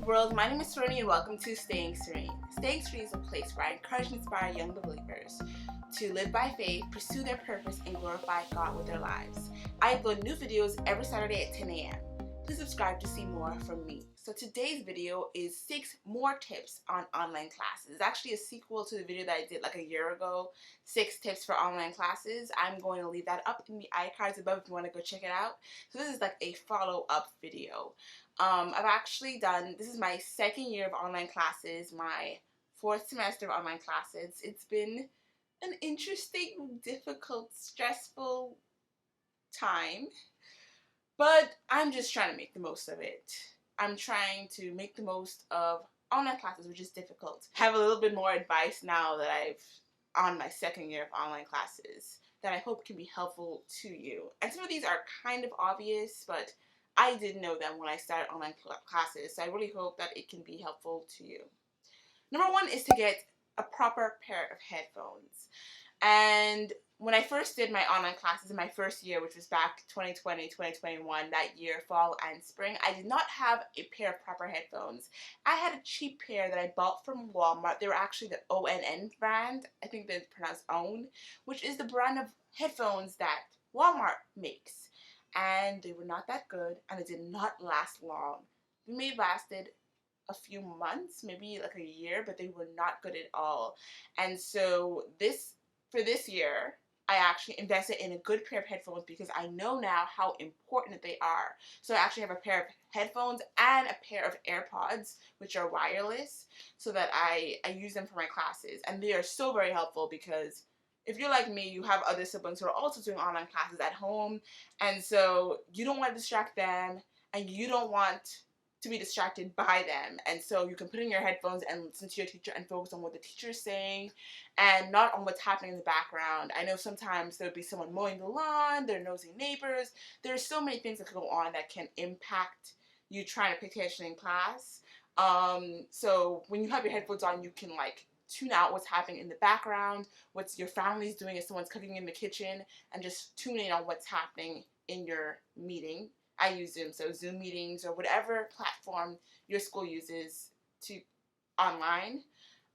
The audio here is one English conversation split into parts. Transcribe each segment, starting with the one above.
world, my name is Serene and welcome to Staying Serene. Staying Serene is a place where I encourage and inspire young believers to live by faith, pursue their purpose, and glorify God with their lives. I upload new videos every Saturday at 10 a.m. Please subscribe to see more from me. So today's video is 6 more tips on online classes. It's actually a sequel to the video that I did like a year ago, 6 tips for online classes. I'm going to leave that up in the iCards above if you want to go check it out. So this is like a follow-up video. I've actually done, this is my 2nd year of online classes, my 4th semester of online classes. It's been an interesting, difficult, stressful time, but I'm just trying to make the most of it. I'm trying to make the most of online classes, which is difficult. I have a little bit more advice now that I've on my 2nd year of online classes that I hope can be helpful to you. And some of these are kind of obvious, but I didn't know them when I started online classes, so I really hope that it can be helpful to you. Number 1 is to get a proper pair of headphones. And when I first did my online classes in my first year, which was back 2020, 2021, that year, fall and spring, I did not have a pair of proper headphones. I had a cheap pair that I bought from Walmart. They were actually the ONN brand. I think they're pronounced OWN, which is the brand of headphones that Walmart makes. And they were not that good, and it did not last long. They may have lasted a few months, maybe like a year, but they were not good at all. And so for this year, I actually invested in a good pair of headphones because I know now how important they are. So I actually have a pair of headphones and a pair of AirPods, which are wireless, so that I use them for my classes. And they are so very helpful because if you're like me, you have other siblings who are also doing online classes at home, and so you don't want to distract them, and you don't want to be distracted by them, and so you can put in your headphones and listen to your teacher and focus on what the teacher is saying and not on what's happening in the background. I know sometimes there'll be someone mowing the lawn, there are nosy neighbors, there's so many things that can go on that can impact you trying to pay attention in class. So when you have your headphones on, you can like tune out what's happening in the background, what your family's doing if someone's cooking in the kitchen, and just tune in on what's happening in your meeting. I use Zoom, so Zoom meetings or whatever platform your school uses to online.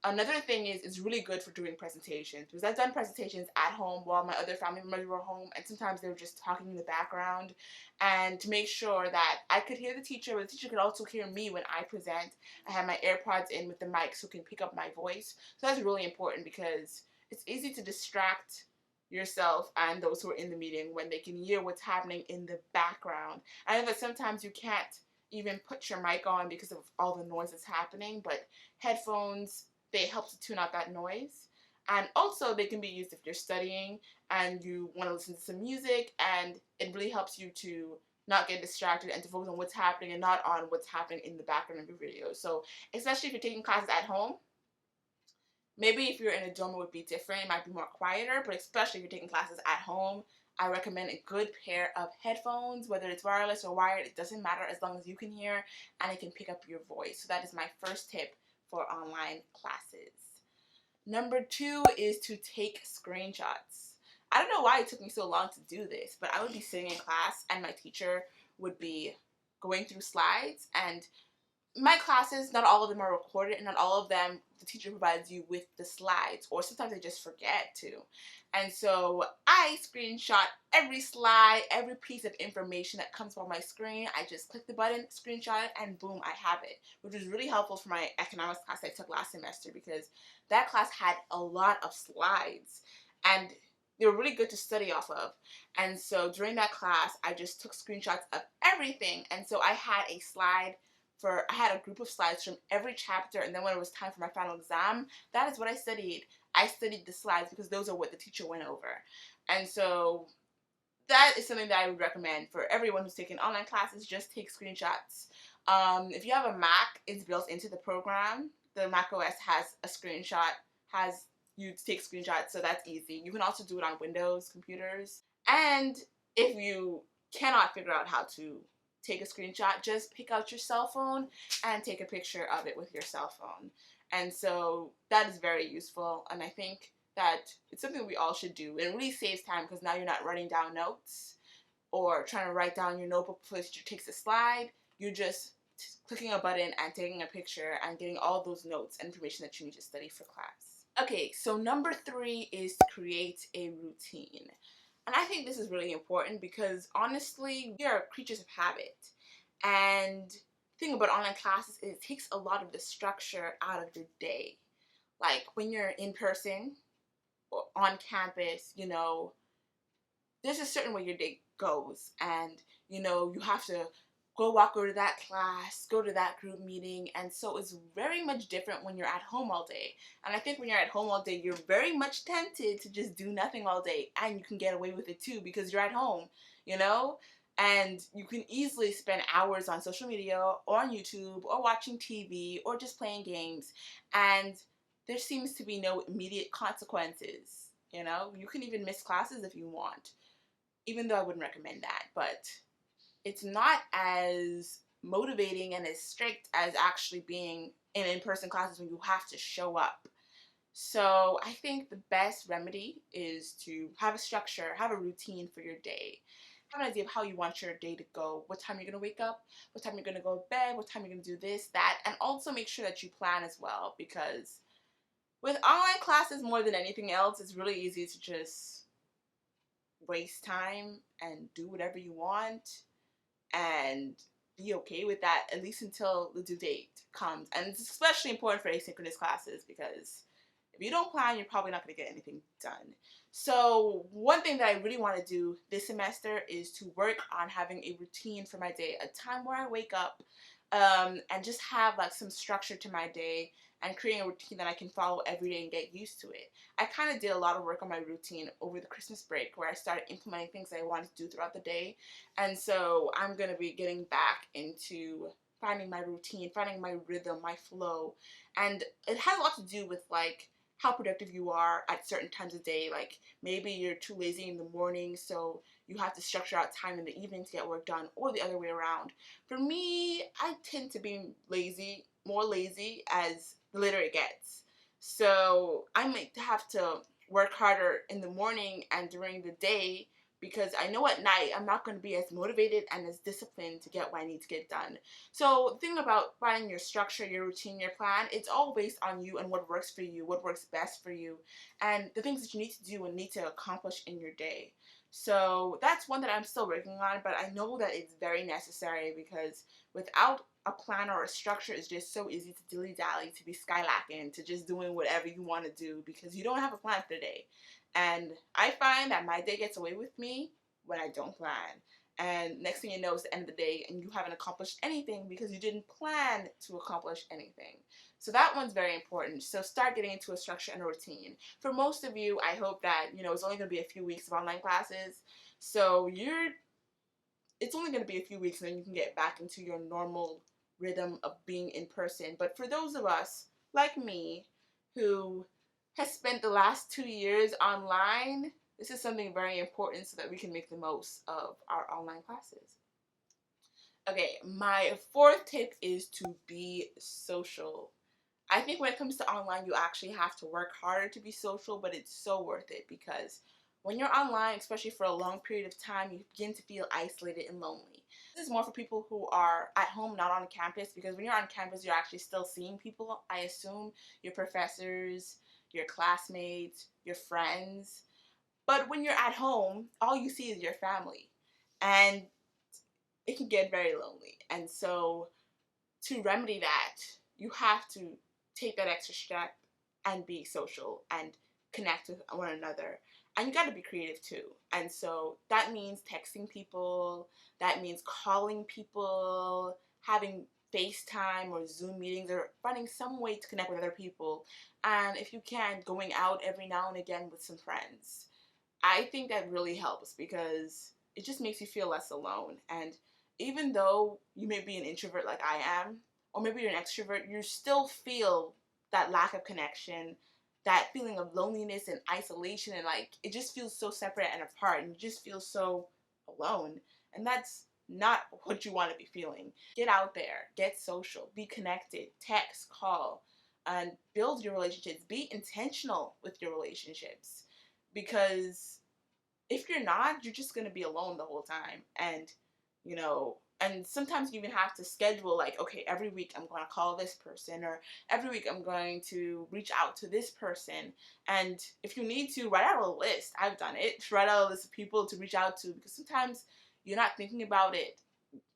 Another thing is it's really good for doing presentations, because I've done presentations at home while my other family members were home, and sometimes they were just talking in the background. And to make sure that I could hear the teacher, but the teacher could also hear me when I present, I have my AirPods in with the mic so it can pick up my voice. So that's really important because it's easy to distract yourself and those who are in the meeting when they can hear what's happening in the background. I know that sometimes you can't even put your mic on because of all the noise that's happening, but headphones, they help to tune out that noise. And also they can be used if you're studying and you want to listen to some music, and it really helps you to not get distracted and to focus on what's happening and not on what's happening in the background of your video. So especially if you're taking classes at home, maybe if you're in a dorm it would be different, it might be more quieter, but especially if you're taking classes at home, I recommend a good pair of headphones, whether it's wireless or wired, it doesn't matter as long as you can hear and it can pick up your voice. So that is my first tip for online classes. Number 2 is to take screenshots. I don't know why it took me so long to do this, but I would be sitting in class and my teacher would be going through slides, and my classes, not all of them are recorded, and not all of them the teacher provides you with the slides, or sometimes they just forget to. And so I screenshot every slide, every piece of information that comes on my screen. I just click the button, screenshot it, and boom, I have it, which was really helpful for my economics class I took last semester, because that class had a lot of slides and they were really good to study off of. And so during that class, I just took screenshots of everything, and so I had I had a group of slides from every chapter, and then when it was time for my final exam, that is what I studied. I studied the slides because those are what the teacher went over. And so that is something that I would recommend for everyone who's taking online classes. Just take screenshots. If you have a Mac, it's built into the program. The Mac OS has a screenshot, has you take screenshots, so that's easy. You can also do it on Windows computers. And if you cannot figure out how to take a screenshot, just pick out your cell phone and take a picture of it with your cell phone. And so that is very useful, and I think that it's something we all should do. It really saves time because now you're not writing down notes or trying to write down your notebook before the teacher takes a slide. You just clicking a button and taking a picture and getting all those notes and information that you need to study for class. Okay, so number 3 is to create a routine. And I think this is really important because honestly, we are creatures of habit. And the thing about online classes is it takes a lot of the structure out of your day. Like when you're in person or on campus, there's a certain way your day goes, and you have to go to that class, go to that group meeting, and so it's very much different when you're at home all day. And I think when you're at home all day, you're very much tempted to just do nothing all day, and you can get away with it too because you're at home, and you can easily spend hours on social media or on YouTube or watching TV or just playing games, and there seems to be no immediate consequences. You can even miss classes if you want, even though I wouldn't recommend that, but it's not as motivating and as strict as actually being in in-person classes when you have to show up. So I think the best remedy is to have a structure, have a routine for your day. Have an idea of how you want your day to go, what time you're going to wake up, what time you're going to go to bed, what time you're going to do this, that, and also make sure that you plan as well, because with online classes more than anything else, it's really easy to just waste time and do whatever you want and be okay with that, at least until the due date comes. And it's especially important for asynchronous classes because if you don't plan, you're probably not going to get anything done. So one thing that I really want to do this semester is to work on having a routine for my day, a time where I wake up and just have like some structure to my day and creating a routine that I can follow every day and get used to it. I kind of did a lot of work on my routine over the Christmas break where I started implementing things that I wanted to do throughout the day. And so I'm going to be getting back into finding my routine, finding my rhythm, my flow. And it has a lot to do with like how productive you are at certain times of day. Like maybe you're too lazy in the morning, so you have to structure out time in the evening to get work done, or the other way around. For me, I tend to be more lazy as the later it gets. So I might have to work harder in the morning and during the day because I know at night I'm not going to be as motivated and as disciplined to get what I need to get done. So the thing about finding your structure, your routine, your plan, it's all based on you and what works for you, what works best for you, and the things that you need to do and need to accomplish in your day. So that's one that I'm still working on, but I know that it's very necessary because without a plan or a structure, it's just so easy to dilly-dally, to be skylacking, to just doing whatever you want to do because you don't have a plan for the day. And I find that my day gets away with me when I don't plan. And next thing you know, it's the end of the day and you haven't accomplished anything because you didn't plan to accomplish anything. So that one's very important. So start getting into a structure and a routine. For most of you, I hope that, it's only going to be a few weeks of online classes. So it's only going to be a few weeks and then you can get back into your normal rhythm of being in person. But for those of us, like me, who has spent the last 2 years online, this is something very important so that we can make the most of our online classes. Okay, my 4th tip is to be social. I think when it comes to online, you actually have to work harder to be social, but it's so worth it because when you're online, especially for a long period of time, you begin to feel isolated and lonely. This is more for people who are at home, not on campus, because when you're on campus, you're actually still seeing people, I assume, your professors, your classmates, your friends. But when you're at home, all you see is your family. And it can get very lonely. And so to remedy that, you have to take that extra step and be social and connect with one another. And you got to be creative too. And so that means texting people, that means calling people, having FaceTime or Zoom meetings, or finding some way to connect with other people. And if you can, going out every now and again with some friends. I think that really helps because it just makes you feel less alone. And even though you may be an introvert like I am, or maybe you're an extrovert, you still feel that lack of connection, that feeling of loneliness and isolation, and like it just feels so separate and apart, and you just feel so alone. And that's not what you want to be feeling. Get out there, get social, be connected, text, call, and build your relationships. Be intentional with your relationships. Because if you're not, you're just going to be alone the whole time. And, And sometimes you even have to schedule, like, okay, every week I'm going to call this person, or every week I'm going to reach out to this person. And if you need to, write out a list. I've done it. Write out a list of people to reach out to, because sometimes you're not thinking about it,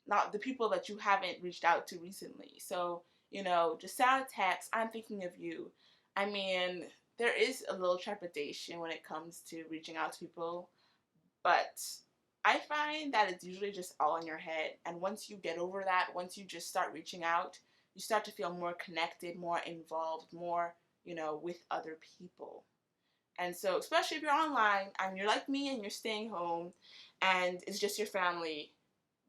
not the people that you haven't reached out to recently. So, just send out a text, I'm thinking of you. I mean, there is a little trepidation when it comes to reaching out to people, but I find that it's usually just all in your head. And once you get over that, once you just start reaching out, you start to feel more connected, more involved, more, with other people. And so, especially if you're online and you're like me and you're staying home and it's just your family,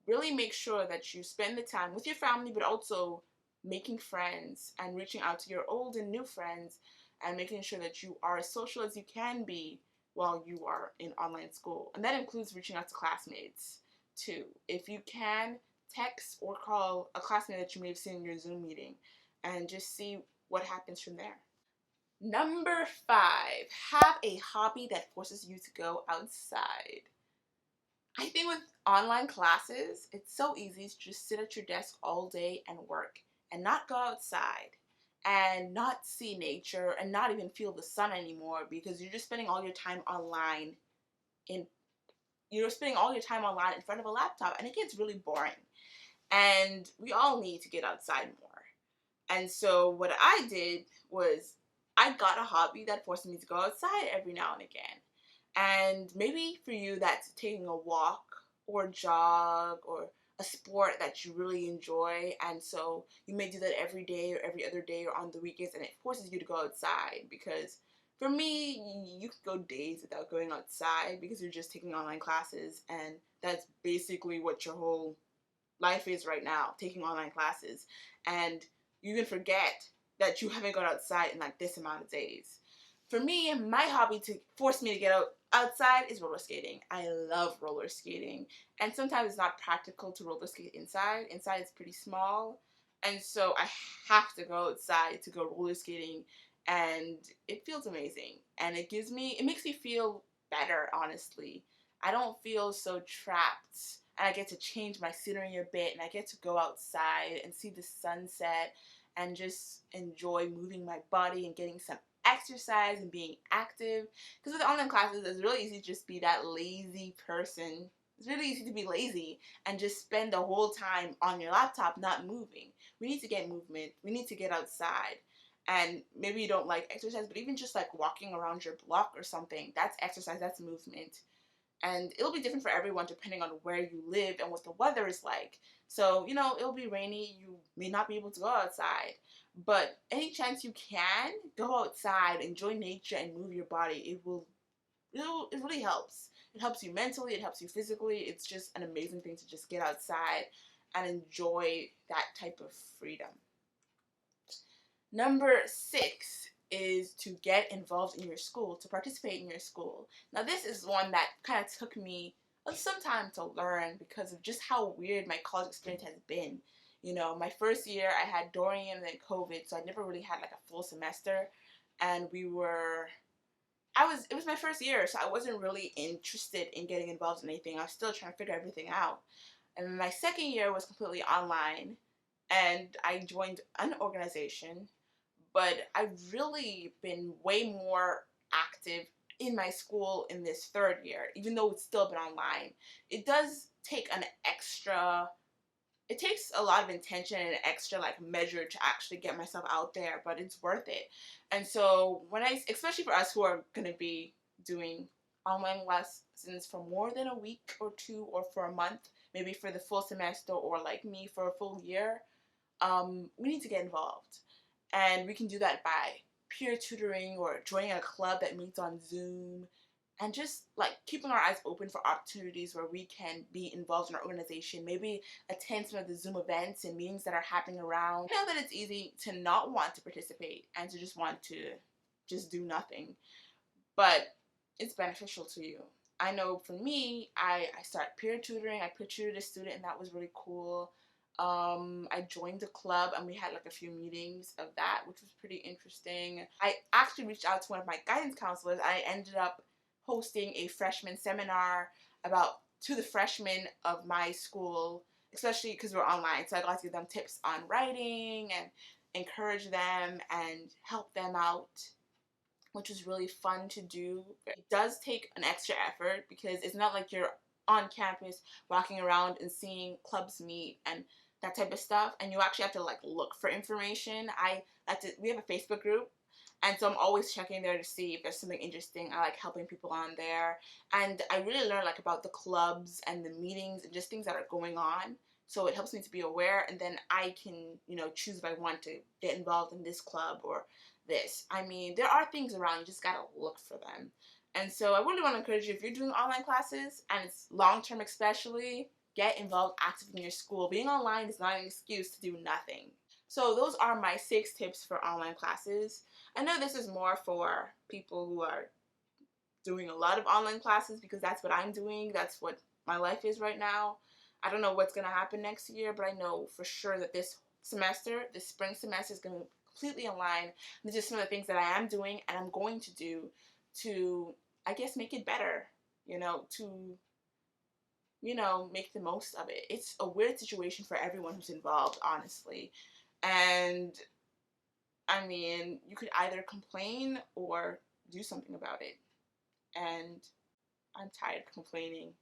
really make sure that you spend the time with your family, but also making friends and reaching out to your old and new friends and making sure that you are as social as you can be while you are in online school. And that includes reaching out to classmates too. If you can, text or call a classmate that you may have seen in your Zoom meeting and just see what happens from there. Number 5, have a hobby that forces you to go outside. I think with online classes, it's so easy to just sit at your desk all day and work and not go outside and not see nature and not even feel the sun anymore, because you're just spending all your time online in front of a laptop, and it gets really boring. And we all need to get outside more. And so what I did was I got a hobby that forced me to go outside every now and again. And maybe for you, that's taking a walk or jog or a sport that you really enjoy. And so you may do that every day or every other day or on the weekends, and it forces you to go outside. Because for me, you could go days without going outside because you're just taking online classes, and that's basically what your whole life is right now, taking online classes. And you can forget that you haven't gone outside in like this amount of days. For me, my hobby to force me to get outside is roller skating. I love roller skating, and sometimes it's not practical to roller skate inside. Inside it's pretty small, and so I have to go outside to go roller skating, and it feels amazing. And it makes me feel better, honestly. I don't feel so trapped, and I get to change my scenery a bit, and I get to go outside and see the sunset and just enjoy moving my body and getting some exercise and being active. Because with online classes, it's really easy to just be that lazy person. It's really easy to be lazy and just spend the whole time on your laptop not moving. We need to get movement. We need to get outside. And maybe you don't like exercise, but even just like walking around your block or something, that's exercise, that's movement. And it'll be different for everyone depending on where you live and what the weather is like. So, it'll be rainy, you may not be able to go outside, but any chance you can, go outside, enjoy nature, and move your body. It really helps. It helps you mentally, it helps you physically. It's just an amazing thing to just get outside and enjoy that type of freedom. Number 6 is to get involved in your school, to participate in your school. Now this is one that kind of took me some time to learn because of just how weird my college experience has been. My first year I had Dorian and then COVID, so I never really had like a full semester, and it was my first year, so I wasn't really interested in getting involved in anything. I was still trying to figure everything out. And my second year was completely online, and I joined an organization, but I've really been way more active in my school in this third year, even though it's still been online. It does take it takes a lot of intention and an extra like measure to actually get myself out there, but it's worth it. And so especially for us who are going to be doing online lessons for more than a week or two, or for a month, maybe for the full semester, or like me for a full year, we need to get involved. And we can do that by peer tutoring or joining a club that meets on Zoom, and just like keeping our eyes open for opportunities where we can be involved in our organization, maybe attend some of the Zoom events and meetings that are happening around. I know that it's easy to not want to participate and to just want to just do nothing, but it's beneficial to you. I know for me, I started peer tutoring. I peer tutored a student, and that was really cool. I joined the club, and we had like a few meetings of that, which was pretty interesting. I actually reached out to one of my guidance counselors. I ended up hosting a freshman seminar to the freshmen of my school, especially because we're online. So I got to give them tips on writing and encourage them and help them out, which was really fun to do. It does take an extra effort because it's not like you're on campus walking around and seeing clubs meet and that type of stuff, and you actually have to like look for information. We have a Facebook group, and so I'm always checking there to see if there's something interesting. I like helping people on there, and I really learn like about the clubs and the meetings and just things that are going on. So it helps me to be aware, and then I can, choose if I want to get involved in this club or this. I mean, there are things around, you just gotta look for them. And so I really want to encourage you, if you're doing online classes, and it's long-term especially, get involved actively in your school. Being online is not an excuse to do nothing. So those are my 6 tips for online classes. I know this is more for people who are doing a lot of online classes because that's what I'm doing. That's what my life is right now. I don't know what's going to happen next year, but I know for sure that this spring semester is going to be completely online. These are some of the things that I am doing and I'm going to do to, I guess, make it better, make the most of it. It's a weird situation for everyone who's involved, honestly. And I mean, you could either complain or do something about it. And I'm tired of complaining.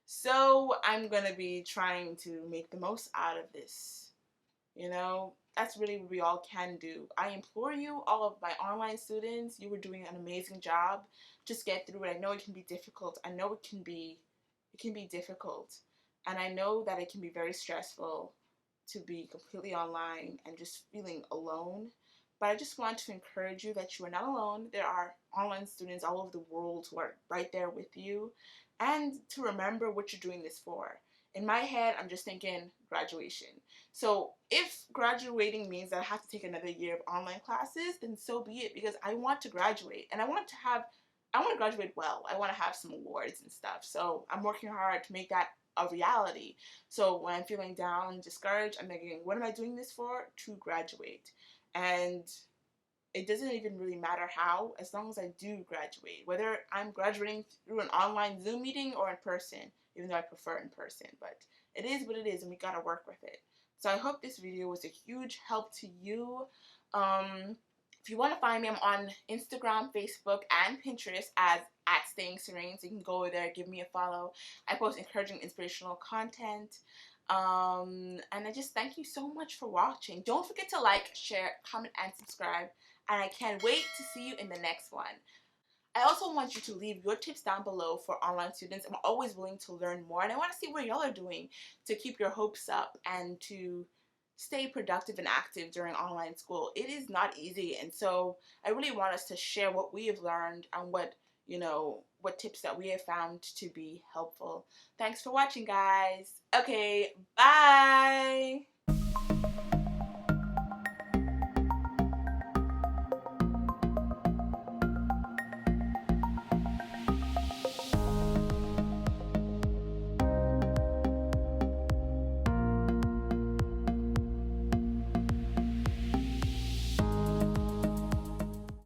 So I'm going to be trying to make the most out of this. That's really what we all can do. I implore you, all of my online students, you were doing an amazing job. Just get through it. I know it can be difficult. I know it can be difficult. And I know that it can be very stressful to be completely online and just feeling alone. But I just want to encourage you that you are not alone. There are online students all over the world who are right there with you. And to remember what you're doing this for. In my head, I'm just thinking graduation. So if graduating means that I have to take another year of online classes, then so be it, because I want to graduate. And I want to graduate well. I want to have some awards and stuff. So I'm working hard to make that a reality. So when I'm feeling down and discouraged, I'm thinking, what am I doing this for? To graduate. And it doesn't even really matter how, as long as I do graduate. Whether I'm graduating through an online Zoom meeting or in person, even though I prefer in person. But it is what it is, and we gotta work with it. So I hope this video was a huge help to you. If you want to find me, I'm on Instagram, Facebook, and Pinterest as @stayingserene. So you can go there, give me a follow. I post encouraging, inspirational content. And I just thank you so much for watching. Don't forget to like, share, comment, and subscribe. And I can't wait to see you in the next one. I also want you to leave your tips down below for online students. I'm always willing to learn more, and I want to see what y'all are doing to keep your hopes up and to stay productive and active during online school. It is not easy, and so I really want us to share what we have learned and what tips that we have found to be helpful. Thanks for watching, guys. Okay, bye.